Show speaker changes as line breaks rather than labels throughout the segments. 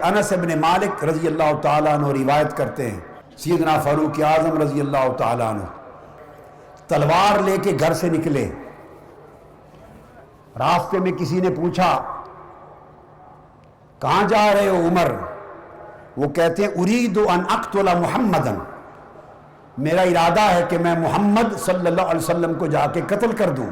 انس بن مالک رضی اللہ تعالیٰ عنہ روایت کرتے ہیں، سیدنا فاروق اعظم رضی اللہ تعالیٰ عنہ تلوار لے کے گھر سے نکلے۔ راستے میں کسی نے پوچھا کہاں جا رہے ہو عمر؟ وہ کہتے ہیں ارید ان اقتل محمدن، میرا ارادہ ہے کہ میں محمد صلی اللہ علیہ وسلم کو جا کے قتل کر دوں،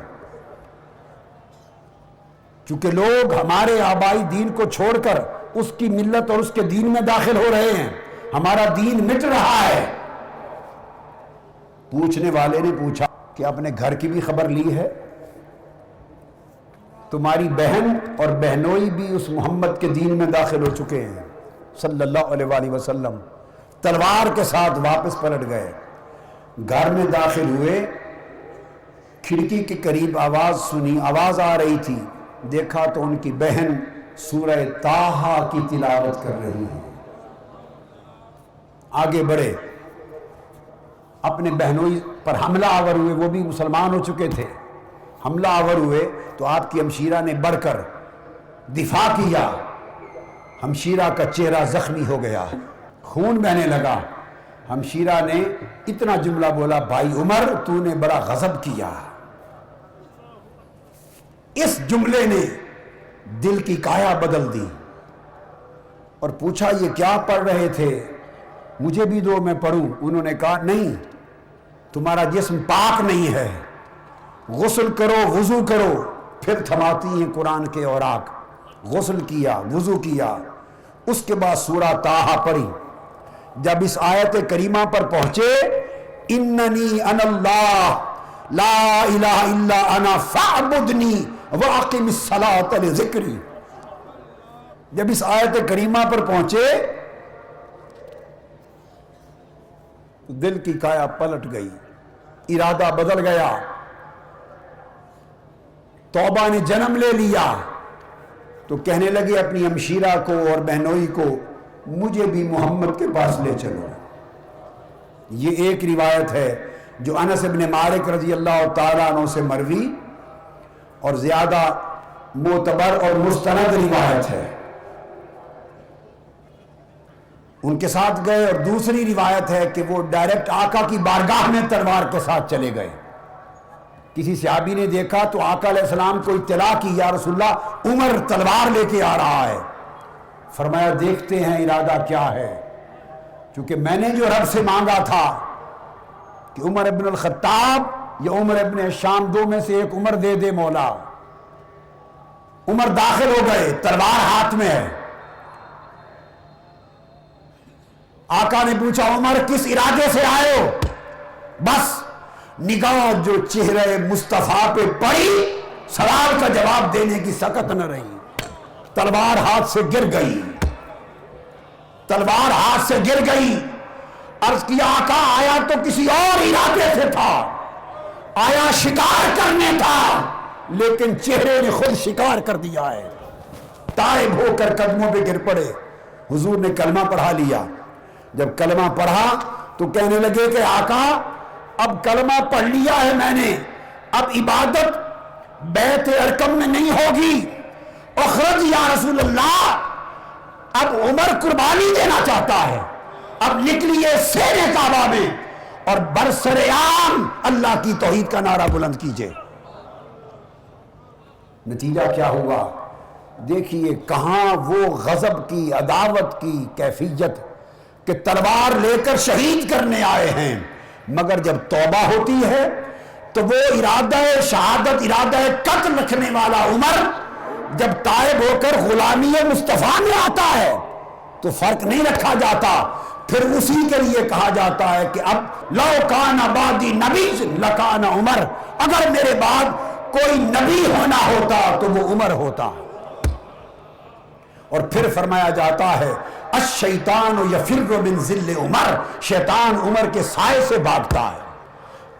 چونکہ لوگ ہمارے آبائی دین کو چھوڑ کر اس کی ملت اور اس کے دین میں داخل ہو رہے ہیں، ہمارا دین مٹ رہا ہے۔ پوچھنے والے نے پوچھا کہ اپنے گھر کی بھی خبر لی ہے؟ تمہاری بہن اور بہنوئی بھی اس محمد کے دین میں داخل ہو چکے ہیں صلی اللہ علیہ وآلہ وسلم۔ تلوار کے ساتھ واپس پلٹ گئے، گھر میں داخل ہوئے، کھڑکی کے قریب آواز سنی، آواز آ رہی تھی، دیکھا تو ان کی بہن سورہ طٰہٰ کی تلاوت کر رہی ہے۔ آگے بڑھے، اپنے بہنوئی پر حملہ آور ہوئے، وہ بھی مسلمان ہو چکے تھے، حملہ آور ہوئے تو آپ کی ہمشیرہ نے بڑھ کر دفاع کیا، ہمشیرہ کا چہرہ زخمی ہو گیا، خون بہنے لگا۔ ہمشیرہ نے اتنا جملہ بولا، بھائی عمر تو نے بڑا غضب کیا۔ اس جملے نے دل کی کایا بدل دی، اور پوچھا یہ کیا پڑھ رہے تھے؟ مجھے بھی دو میں پڑھوں۔ انہوں نے کہا نہیں، تمہارا جسم پاک نہیں ہے، غسل کرو، وضو کرو۔ پھر تھماتی ہیں قرآن کے اوراق، غسل کیا، وضو کیا، اس کے بعد سورہ طٰہٰ پڑھی۔ جب اس آیت کریمہ پر پہنچے، اننی انا اللہ لا الہ الا انا فاعبدنی واقم الصلاۃ لذکری، جب اس آیت کریمہ پر پہنچے تو دل کی کایا پلٹ گئی، ارادہ بدل گیا، توبہ نے جنم لے لیا۔ تو کہنے لگے اپنی ہمشیرہ کو اور بہنوئی کو، مجھے بھی محمد کے پاس لے چلو۔ یہ ایک روایت ہے جو انس بن مالک رضی اللہ تعالیٰ عنہ سے مروی اور زیادہ معتبر اور مستند روایت ہے، ان کے ساتھ گئے۔ اور دوسری روایت ہے کہ وہ ڈائریکٹ آقا کی بارگاہ میں تلوار کے ساتھ چلے گئے۔ کسی صحابی نے دیکھا تو آقا علیہ السلام کو اطلاع کی، یا رسول اللہ عمر تلوار لے کے آ رہا ہے۔ فرمایا دیکھتے ہیں ارادہ کیا ہے، چونکہ میں نے جو رب سے مانگا تھا کہ عمر ابن الخطاب یا عمر ابن شام، دو میں سے ایک عمر دے دے مولا۔ عمر داخل ہو گئے، تلوار ہاتھ میں ہے۔ آقا نے پوچھا عمر کس ارادے سے آئے ہو؟ بس نگاہ جو چہرے مصطفیٰ پہ پڑی، سوال کا جواب دینے کی سکت نہ رہی، تلوار ہاتھ سے گر گئی، تلوار ہاتھ سے گر گئی۔ عرض کیا آقا آیا تو کسی اور ارادے سے تھا، آیا شکار کرنے تھا، لیکن چہرے نے خود شکار کر دیا ہے۔ تائب ہو کر قدموں پہ گر پڑے، حضور نے کلمہ پڑھا لیا۔ جب کلمہ پڑھا تو کہنے لگے کہ آقا اب کلمہ پڑھ لیا ہے میں نے، اب عبادت بیت ارکم میں نہیں ہوگی، اخرج یا رسول اللہ۔ اب عمر قربانی دینا چاہتا ہے، اب نکلیے سینے کعبہ میں اور برسرعام اللہ کی توحید کا نعرہ بلند کیجئے۔ نتیجہ کیا ہوا؟ دیکھیے کہاں وہ غضب کی، عداوت کی کیفیت کہ تلوار لے کر شہید کرنے آئے ہیں، مگر جب توبہ ہوتی ہے تو وہ ارادہ شہادت، ارادہ قتل رکھنے والا عمر جب تائب ہو کر غلامی مصطفیٰ میں آتا ہے تو فرق نہیں رکھا جاتا، پھر اسی کے لیے کہا جاتا ہے کہ اب لو کان بعدی نبی لکان عمر، اگر میرے بعد کوئی نبی ہونا ہوتا تو وہ عمر ہوتا۔ اور پھر فرمایا جاتا ہے الشیطان یفر من ظل عمر، شیطان عمر کے سائے سے بھاگتا ہے۔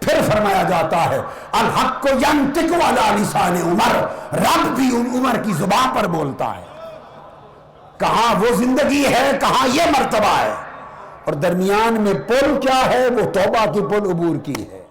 پھر فرمایا جاتا ہے الحق ینطق علی لسان عمر، رب بھی عمر کی زبان پر بولتا ہے۔ کہاں وہ زندگی ہے، کہاں یہ مرتبہ ہے، اور درمیان میں پل کیا ہے؟ وہ توبہ کی پل عبور کی ہے۔